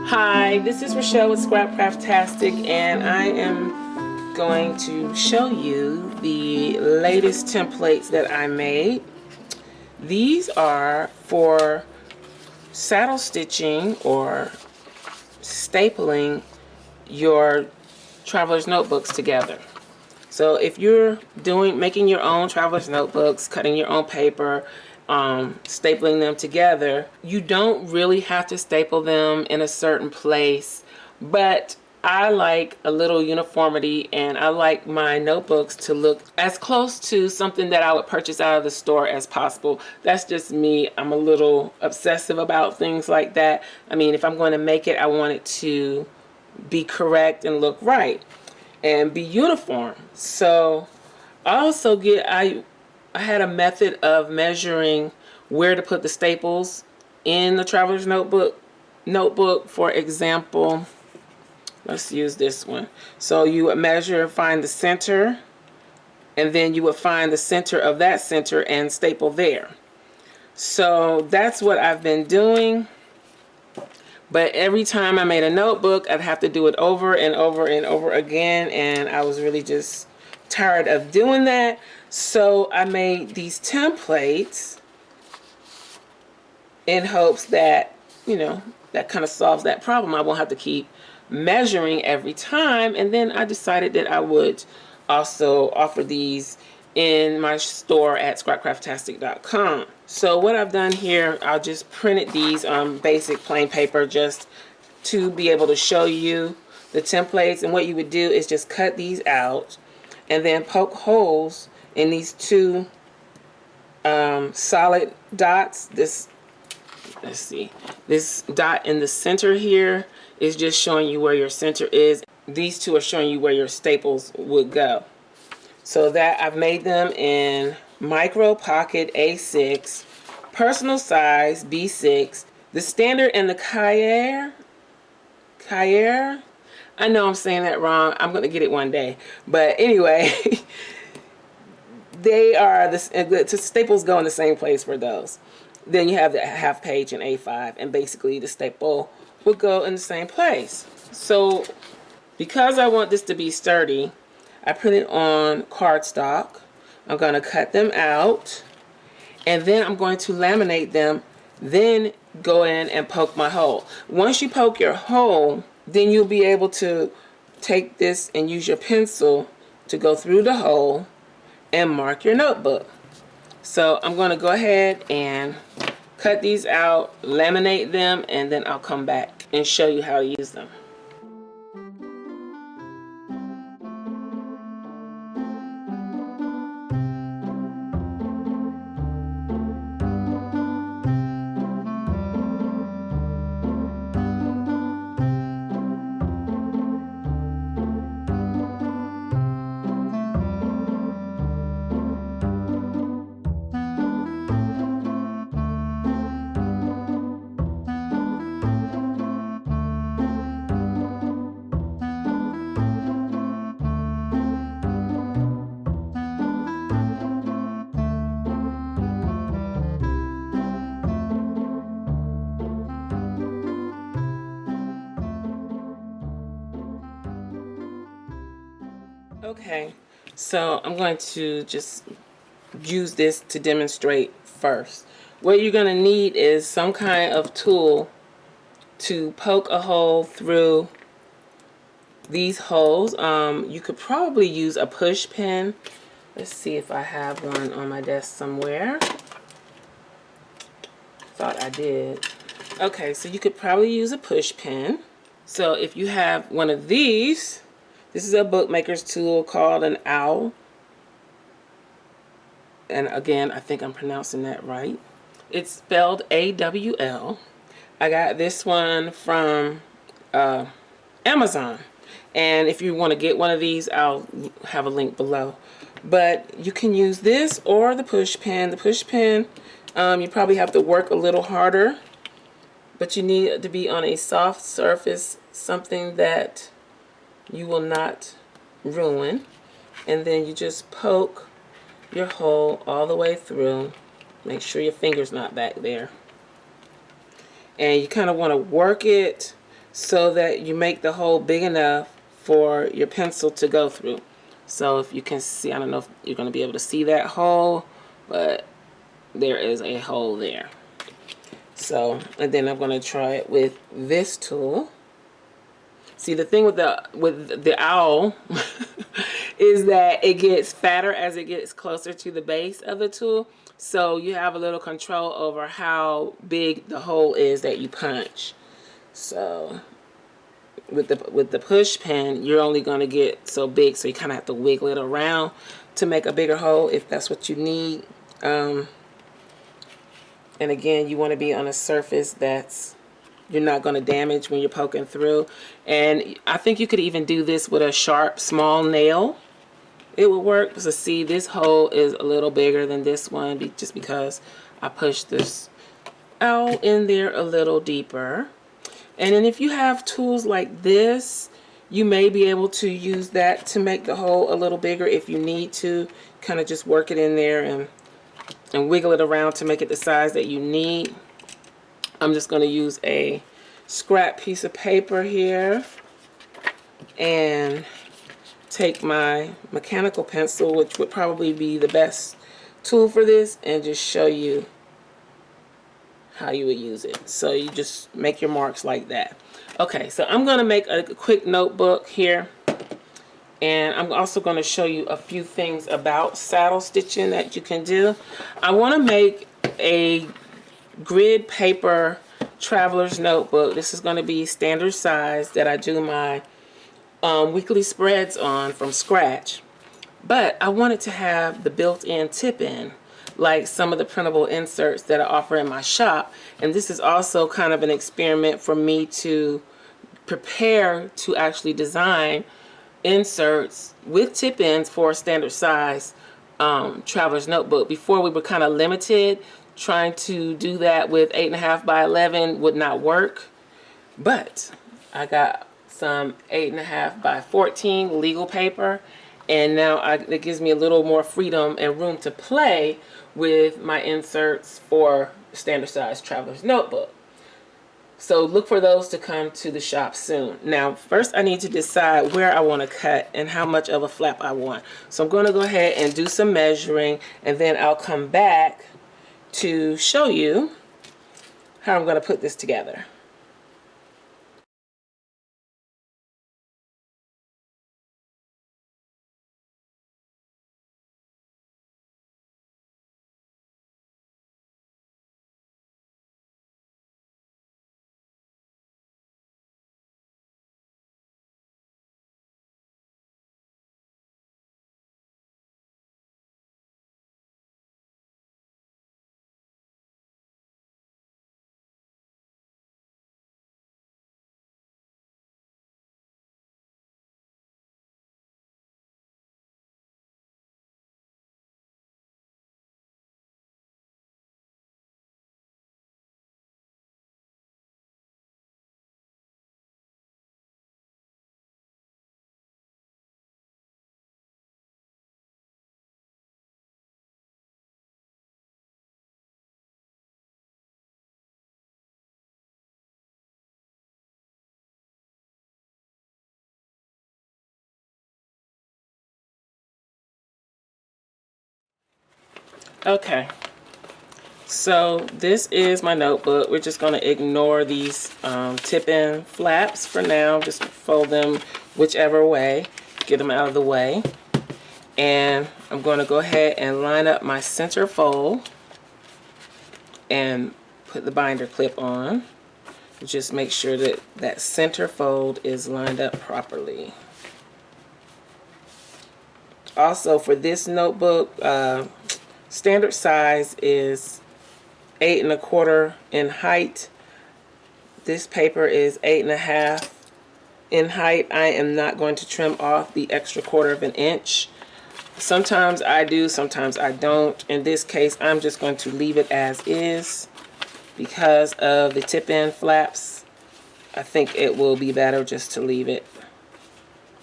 Hi, this is Rachelle with Scrapcraftastic, and I am going to show you the latest templates that I made. These are for saddle stitching or stapling your traveler's notebooks together. So if you're making your own traveler's notebooks, cutting your own paper, stapling them together, you don't really have to staple them in a certain place, but I like a little uniformity, and I like my notebooks to look as close to something that I would purchase out of the store as possible. That's just me. I'm a little obsessive about things like that. I mean, if I'm going to make it, I want it to be correct and look right and be uniform. So I also I had a method of measuring where to put the staples in the traveler's notebook. For example, let's use this one. So you would measure, find the center, and then you would find the center of that center and staple there. So that's what I've been doing. But every time I made a notebook, I'd have to do it over and over and over again, and I was really just tired of doing that. So I made these templates in hopes that, that kind of solves that problem. I won't have to keep measuring every time. And then I decided that I would also offer these in my store at scrapcraftastic.com. So what I've done here, I just printed these on basic plain paper just to be able to show you the templates. And what you would do is just cut these out and then poke holes in these two solid dots. Let's see, this dot in the center here is just showing you where your center is. These two are showing you where your staples would go. So that I've made them in micro pocket A6, personal size B6, the standard and the Cahiers. I know I'm saying that wrong. I'm going to get it one day. But anyway, they are the staples go in the same place for those. Then you have the half page in A5, and basically the staple will go in the same place. So because I want this to be sturdy, I put it on cardstock. I'm going to cut them out, and then I'm going to laminate them, then go in and poke my hole. Once you poke your hole, then you'll be able to take this and use your pencil to go through the hole and mark your notebook. So I'm going to go ahead and cut these out, laminate them, and then I'll come back and show you how to use them. Okay, so I'm going to just use this to demonstrate first. What you're going to need is some kind of tool to poke a hole through these holes. You could probably use a push pin. Let's see if I have one on my desk somewhere. Thought I did. Okay, so you could probably use a push pin. So if you have one of these, this is a bookmaker's tool called an owl. And again, I think I'm pronouncing that right. It's spelled A-W-L. I got this one from Amazon. And if you want to get one of these, I'll have a link below. But you can use this or the push pin. The push pin, you probably have to work a little harder, but you need it to be on a soft surface, something that you will not ruin. And then you just poke your hole all the way through. Make sure your finger's not back there. And you kind of want to work it so that you make the hole big enough for your pencil to go through. So if you can see, I don't know if you're going to be able to see that hole, but there is a hole there. So, and then I'm going to try it with this tool. See, the thing with the owl is that it gets fatter as it gets closer to the base of the tool. So you have a little control over how big the hole is that you punch. So with the push pin, you're only going to get so big, so you kind of have to wiggle it around to make a bigger hole if that's what you need. And again, you want to be on a surface that's you're not going to damage when you're poking through. And I think you could even do this with a sharp small nail. It would work. So see, this hole is a little bigger than this one just because I pushed this owl in there a little deeper. And then if you have tools like this, you may be able to use that to make the hole a little bigger if you need to. Kind of just work it in there and wiggle it around to make it the size that you need. I'm just going to use a scrap piece of paper here and take my mechanical pencil, which would probably be the best tool for this, and just show you how you would use it. So you just make your marks like that. Okay, so I'm going to make a quick notebook here, and I'm also going to show you a few things about saddle stitching that you can do. I want to make a grid paper traveler's notebook. This is going to be standard size that I do my weekly spreads on from scratch, but I wanted to have the built-in tip-in like some of the printable inserts that I offer in my shop. And this is also kind of an experiment for me to prepare to actually design inserts with tip-ins for a standard size traveler's notebook. Before, we were kind of limited. Trying to do that with 8.5 by 11 would not work, but I got some 8.5 by 14 legal paper, and now it gives me a little more freedom and room to play with my inserts for standard size traveler's notebook. So look for those to come to the shop soon. Now, first I need to decide where I want to cut and how much of a flap I want. So I'm going to go ahead and do some measuring, and then I'll come back to show you how I'm going to put this together. Okay, so this is my notebook. We're just going to ignore these tip-in flaps for now. Just fold them whichever way, get them out of the way. And I'm going to go ahead and line up my center fold and put the binder clip on. Just make sure that that center fold is lined up properly. Also, for this notebook, standard size is 8 1/4 in height. This paper is 8.5 in height. I am not going to trim off the extra 1/4 of an inch. Sometimes I do, sometimes I don't. In this case, I'm just going to leave it as is because of the tip-in flaps. I think it will be better just to leave it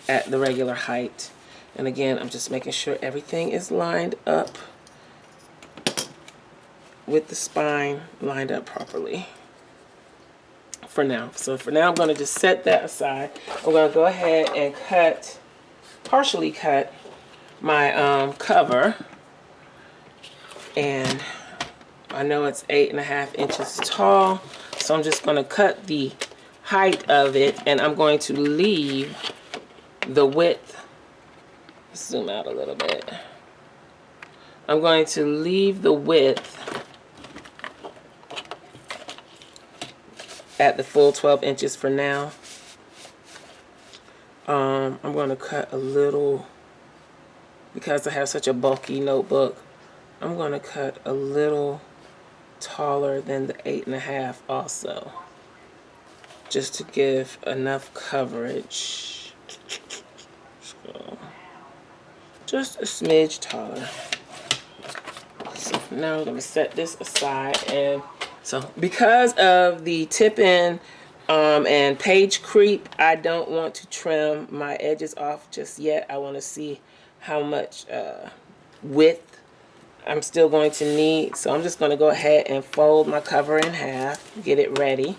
at the regular height. And again, I'm just making sure everything is lined up with the spine lined up properly. for now. So for now, I'm going to just set that aside. I'm going to go ahead and partially cut my cover. And I know it's 8.5 inches tall, so I'm just going to cut the height of it, and I'm going to leave the width. Zoom out a little bit. I'm going to leave the width at the full 12 inches for now. I'm going to cut a little, because I have such a bulky notebook, I'm going to cut a little taller than the 8.5 also, just to give enough coverage. So, just a smidge taller. So now I'm going to set this aside. And so because of the tip-in and page creep, I don't want to trim my edges off just yet. I want to see how much width I'm still going to need. So I'm just going to go ahead and fold my cover in half, get it ready,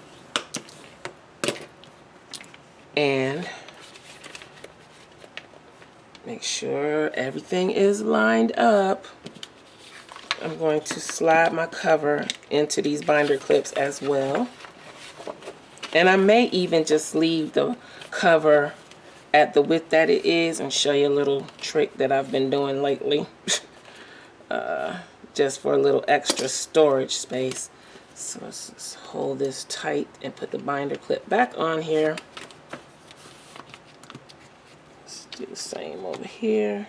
and make sure everything is lined up. I'm going to slide my cover into these binder clips as well. And I may even just leave the cover at the width that it is and show you a little trick that I've been doing lately. Just for a little extra storage space. So let's just hold this tight and put the binder clip back on here. Let's do the same over here.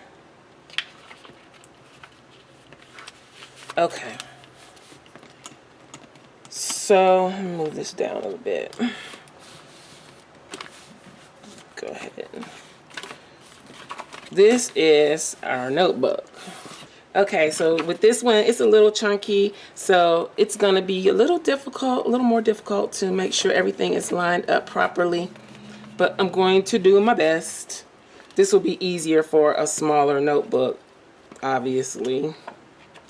Okay. So let me move this down a little bit. Go ahead. This is our notebook. Okay, so with this one, it's a little chunky, so it's gonna be a little more difficult to make sure everything is lined up properly, but I'm going to do my best. This will be easier for a smaller notebook, obviously.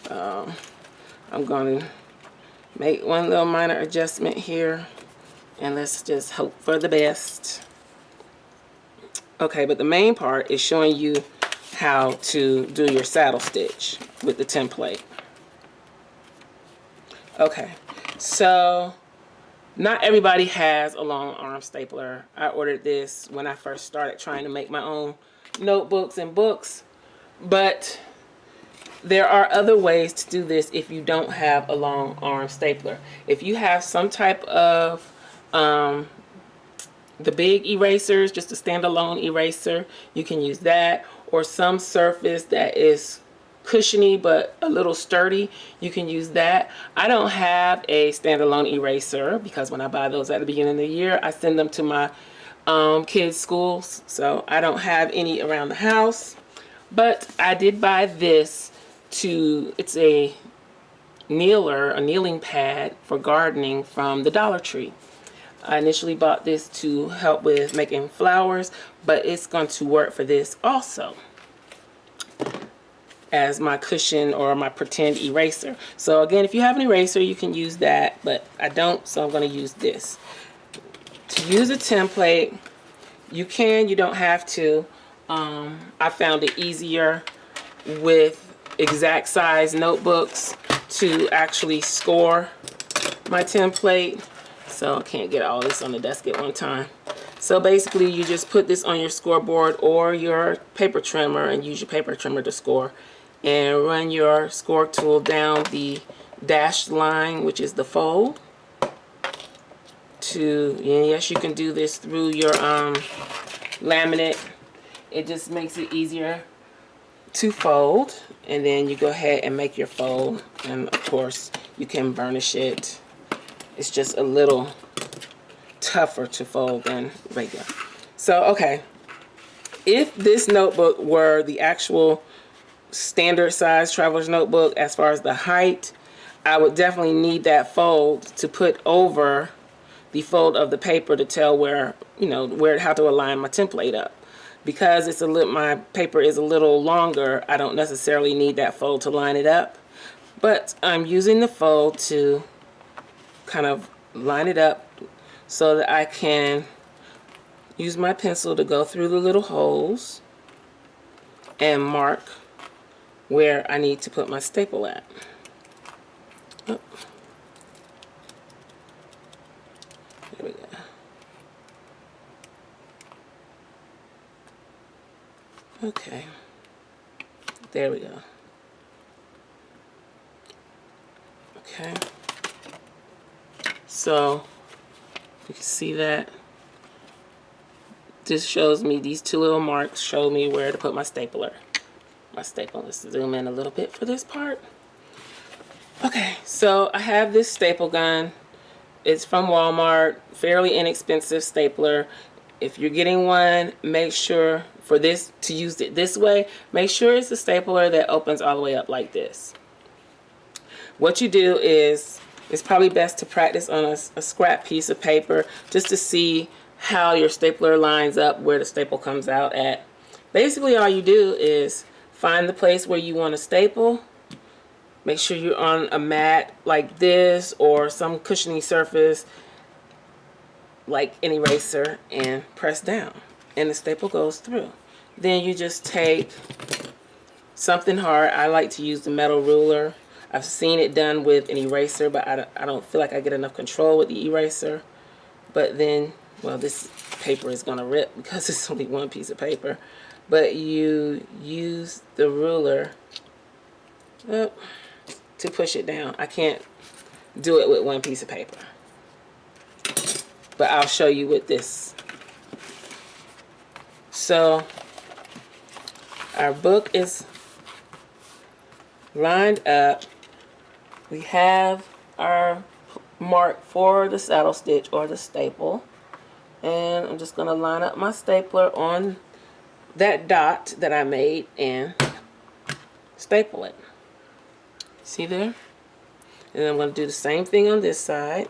I'm going to make one little minor adjustment here, and let's just hope for the best. Okay, but the main part is showing you how to do your saddle stitch with the template. Okay, so not everybody has a long arm stapler. I ordered this when I first started trying to make my own notebooks and books, but there are other ways to do this if you don't have a long arm stapler. If you have some type of the big erasers, just a standalone eraser, you can use that, or some surface that is cushiony but a little sturdy, you can use that. I don't have a standalone eraser because when I buy those at the beginning of the year, I send them to my kids' schools, so I don't have any around the house. But I did buy this it's a kneeling pad for gardening from the Dollar Tree. I initially bought this to help with making flowers, but it's going to work for this also as my cushion or my pretend eraser. So again, if you have an eraser, you can use that, but I don't, so I'm going to use this. To use a template, you don't have to. I found it easier with exact size notebooks to actually score my template. So I can't get all this on the desk at one time. So basically you just put this on your scoreboard or your paper trimmer and use your paper trimmer to score, and run your score tool down the dashed line, which is the fold. And yes, you can do this through your laminate. It just makes it easier to fold, and then you go ahead and make your fold, and of course you can varnish it. It's just a little tougher to fold than regular. So okay, if this notebook were the actual standard size traveler's notebook as far as the height, I would definitely need that fold to put over the fold of the paper to tell where, how to align my template up. Because my paper is a little longer, I don't necessarily need that fold to line it up, but I'm using the fold to kind of line it up so that I can use my pencil to go through the little holes and mark where I need to put my staple at. Oh. There we go. Okay, there we go. Okay, so you can see that this shows me, these two little marks show me where to put my stapler. My staple. Let's zoom in a little bit for this part. Okay, so I have this staple gun. It's from Walmart, fairly inexpensive stapler. If you're getting one, make sure for this to use it this way, make sure it's a stapler that opens all the way up like this. What you do is, it's probably best to practice on a scrap piece of paper just to see how your stapler lines up, where the staple comes out at. Basically all you do is find the place where you want to staple. Make sure you're on a mat like this or some cushiony surface like an eraser and press down and the staple goes through. Then you just take something hard. I like to use the metal ruler. I've seen it done with an eraser, but I don't feel like I get enough control with the eraser. But then, well, this paper is going to rip because it's only one piece of paper. But you use the ruler to push it down. I can't do it with one piece of paper, but I'll show you with this. So our book is lined up. We have our mark for the saddle stitch or the staple, and I'm just going to line up my stapler on that dot that I made and staple it. See there? And I'm going to do the same thing on this side.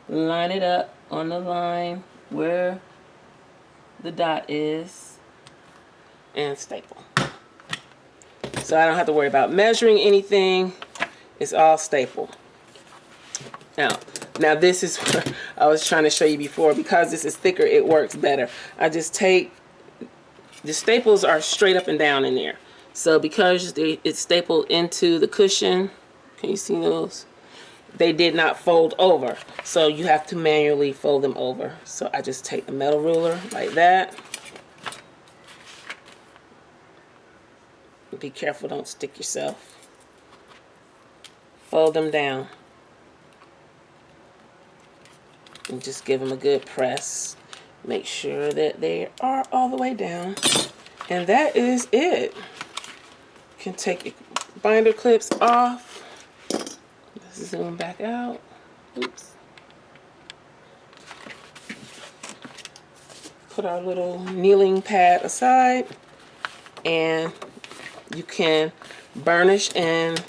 Line it up on the line where the dot is and staple. So I don't have to worry about measuring anything. It's all staple. Now this is what I was trying to show you before. Because this is thicker, it works better. I just take, the staples are straight up and down in there. So because it's stapled into the cushion, can you see those? They did not fold over. So you have to manually fold them over. So I just take the metal ruler like that. Be careful, don't stick yourself. Fold them down. And just give them a good press. Make sure that they are all the way down. And that is it. You can take your binder clips off. Let's zoom back out. Oops. Put our little kneeling pad aside. And you can burnish and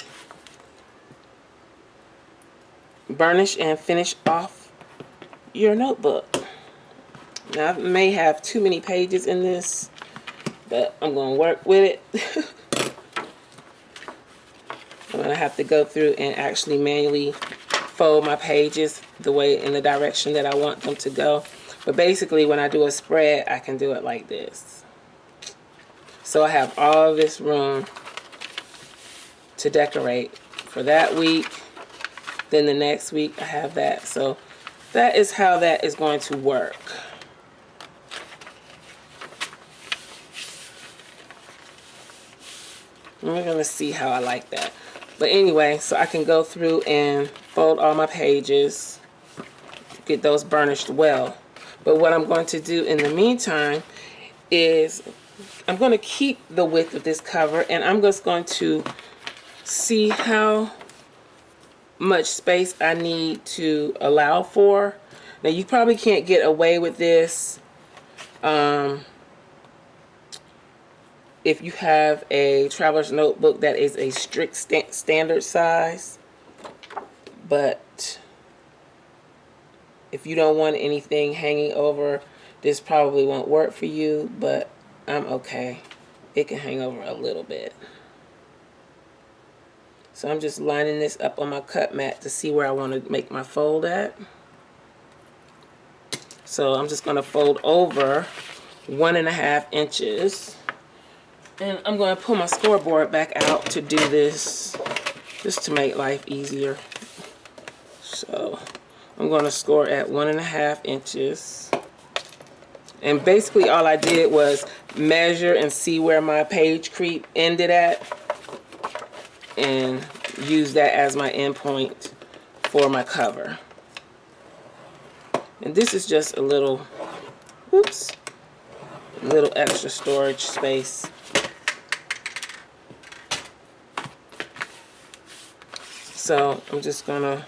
finish off your notebook. Now I may have too many pages in this, but I'm going to work with it. I'm going to have to go through and actually manually fold my pages the way, in the direction that I want them to go. But basically when I do a spread, I can do it like this. So I have all this room to decorate for that week. Then the next week I have that. So that is how that is going to work. And we're going to see how I like that. But anyway, so I can go through and fold all my pages, get those burnished well. But what I'm going to do in the meantime is I'm going to keep the width of this cover, and I'm just going to see how much space I need to allow for. Now you probably can't get away with this if you have a traveler's notebook that is a strict standard size, but if you don't want anything hanging over, this probably won't work for you, but I'm okay. It can hang over a little bit. So I'm just lining this up on my cut mat to see where I want to make my fold at. So I'm just going to fold over 1.5 inches. And I'm going to pull my scoreboard back out to do this, just to make life easier. So I'm going to score at 1.5 inches. And basically all I did was measure and see where my page creep ended at, and use that as my endpoint for my cover. And this is just a little, oops, a little extra storage space. So I'm just gonna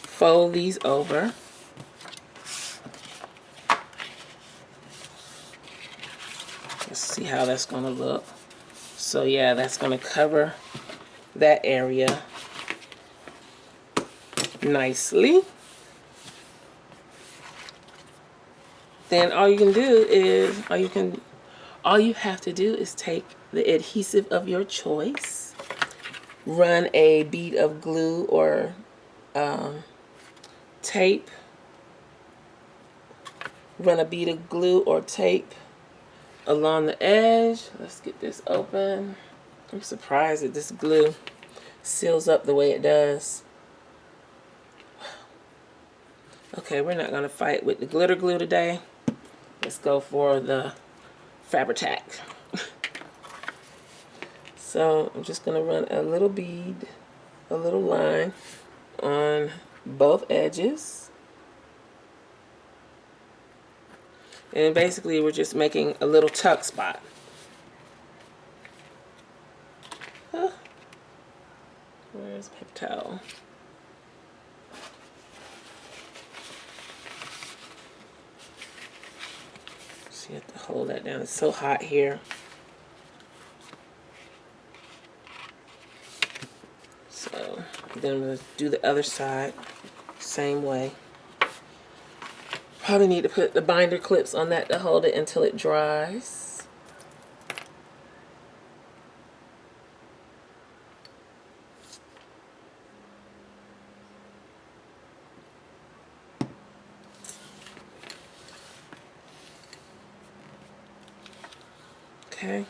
fold these over. Let's see how that's gonna look. So yeah, that's gonna cover that area nicely. Then all you can do is, all you have to do is take the adhesive of your choice, run a bead of glue or tape, run a bead of glue or tape along the edge. Let's get this open. I'm surprised that this glue seals up the way it does. Okay, we're not gonna fight with the glitter glue today. Let's go for the Fabri-Tac. So I'm just gonna run a little bead, a little line on both edges. And basically we're just making a little tuck spot. Where's paper towel? So you have to hold that down. It's so hot here. So then I'm going to do the other side same way. Probably need to put the binder clips on that to hold it until it dries. Okay.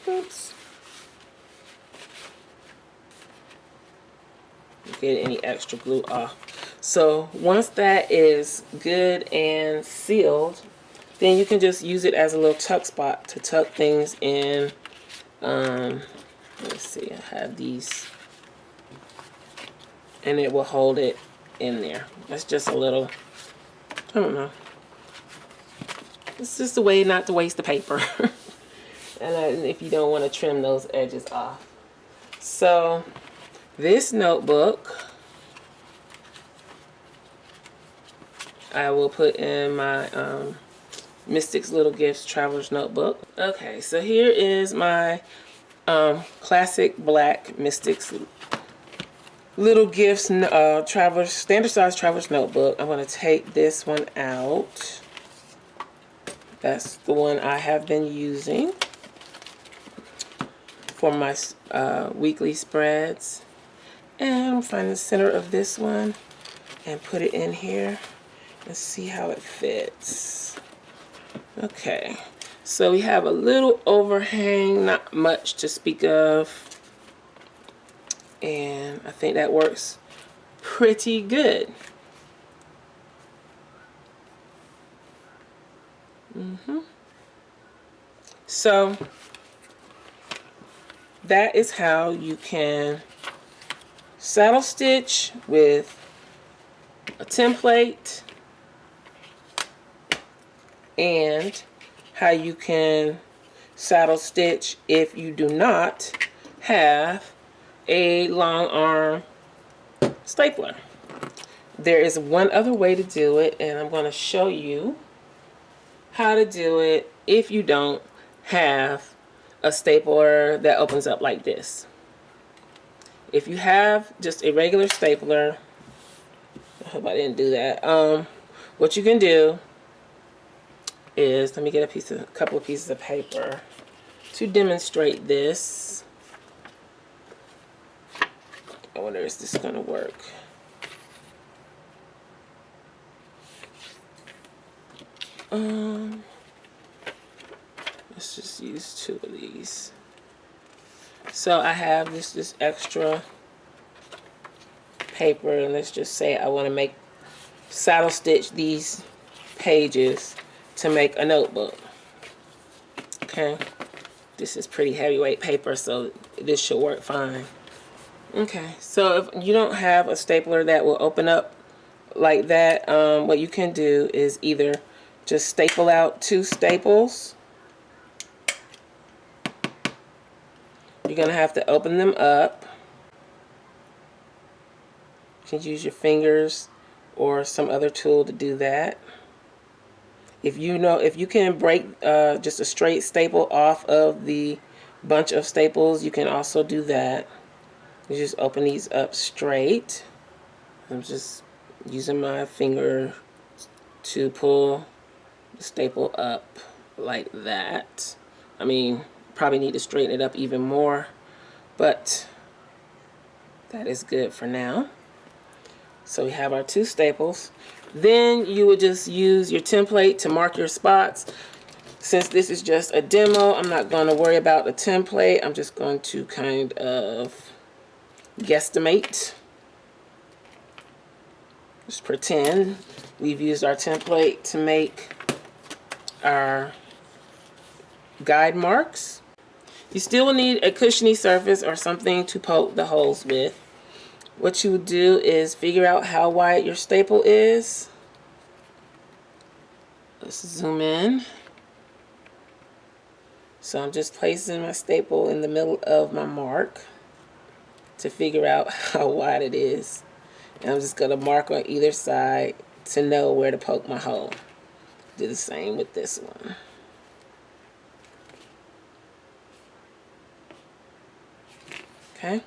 Oops. Get any extra glue off. So once that is good and sealed, then you can just use it as a little tuck spot to tuck things in. Let's see, I have these, and it will hold it in there. That's just a little, I don't know. It's just a way not to waste the paper. And if you don't want to trim those edges off. So this notebook I will put in my Mystics Little Gifts Traveler's Notebook. Okay, so here is my classic black Mystics Little Gifts Traveler's Standard Size Traveler's Notebook. I'm going to take this one out. That's the one I have been using for my weekly spreads. And find the center of this one and put it in here and see how it fits. Okay, so we have a little overhang, not much to speak of, and I think that works pretty good. So that is how you can saddle stitch with a template, and how you can saddle stitch if you do not have a long arm stapler. There is one other way to do it, and I'm going to show you how to do it if you don't have a stapler that opens up like this. If you have just a regular stapler, I hope I didn't do that. What you can do is, let me get a couple of pieces of paper to demonstrate this. I wonder if this is going to work. Let's just use 2 of these. So I have this extra paper, and let's just say I want to make saddle stitch these pages to make a notebook. Okay, this is pretty heavyweight paper, so this should work fine. Okay, so if you don't have a stapler that will open up like that, what you can do is either just staple out 2 staples. You're going to have to open them up. You can use your fingers or some other tool to do that. If you can break just a straight staple off of the bunch of staples, you can also do that. You just open these up straight. I'm just using my finger to pull the staple up like that. I mean, probably need to straighten it up even more, but that is good for now. So we have our 2 staples. Then you would just use your template to mark your spots. Since this is just a demo, I'm not going to worry about the template. I'm just going to kind of guesstimate. Just pretend we've used our template to make our guide marks. You still will need a cushiony surface or something to poke the holes with. What you would do is figure out how wide your staple is. Let's zoom in. So I'm just placing my staple in the middle of my mark to figure out how wide it is. And I'm just going to mark on either side to know where to poke my hole. Do the same with this one. Okay.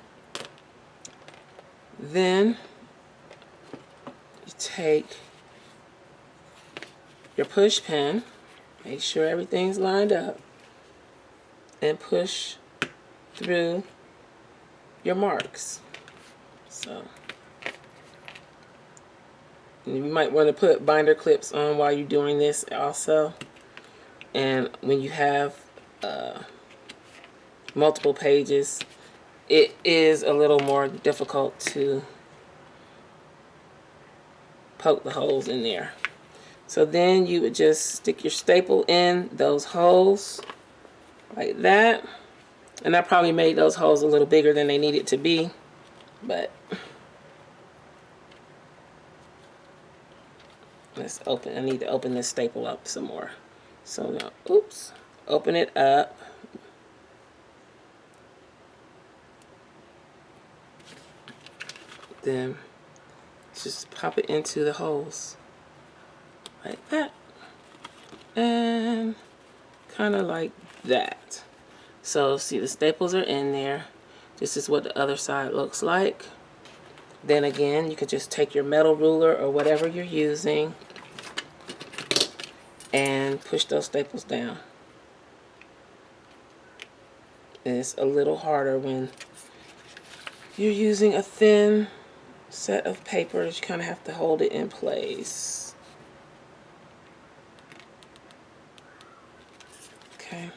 Then you take your push pin, make sure everything's lined up, and push through your marks. So you might want to put binder clips on while you're doing this also. And when you have multiple pages, it is a little more difficult to poke the holes in there. So then you would just stick your staple in those holes like that. And I probably made those holes a little bigger than they needed to be, but let's open. I need to open this staple up some more. So now, oops, open it up. Then just pop it into the holes like that, and kind of like that. So see, the staples are in there. This is what the other side looks like. Then again, you can just take your metal ruler or whatever you're using and push those staples down. And it's a little harder when you're using a thin set of papers. You kind of have to hold it in place. Okay.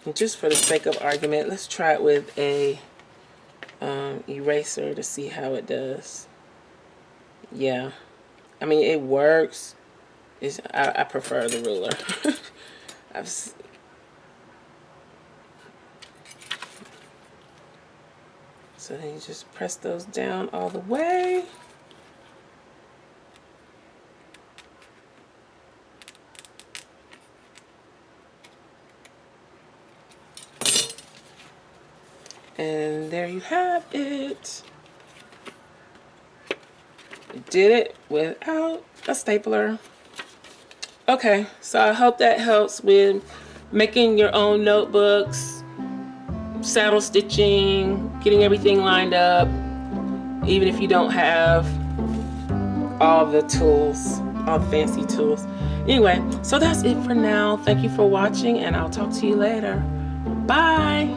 And just for the sake of argument, let's try it with a eraser to see how it does. Yeah, I mean, it works. I prefer the ruler. So then you just press those down all the way. And there you have it. Did it without a stapler. Okay, so I hope that helps with making your own notebooks, saddle stitching, getting everything lined up, even if you don't have all the tools all the fancy tools. Anyway, so that's it for now. Thank you for watching, and I'll talk to you later. Bye.